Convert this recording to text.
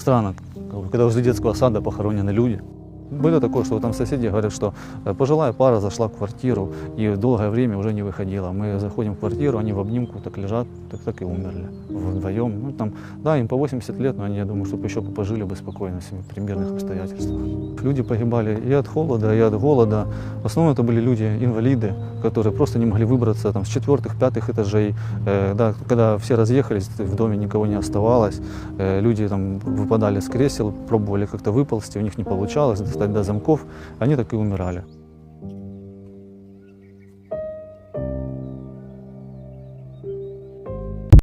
Странно, когда возле детского сада похоронены люди. Было такое, что там соседи говорят, что пожилая пара зашла в квартиру и долгое время уже не выходила. Мы заходим в квартиру, они в обнимку так лежат, так и умерли вдвоем. Ну, там, да, им по 80 лет, но они, я думаю, чтобы еще пожили бы спокойно в мирных обстоятельствах. Люди погибали и от холода, и от голода. В основном это были люди-инвалиды, которые просто не могли выбраться там, с 4-5 этажей. Да, когда все разъехались, в доме никого не оставалось. Люди там выпадали с кресел, пробовали как-то выползти, у них не получалось, достать до замков, они так и умирали.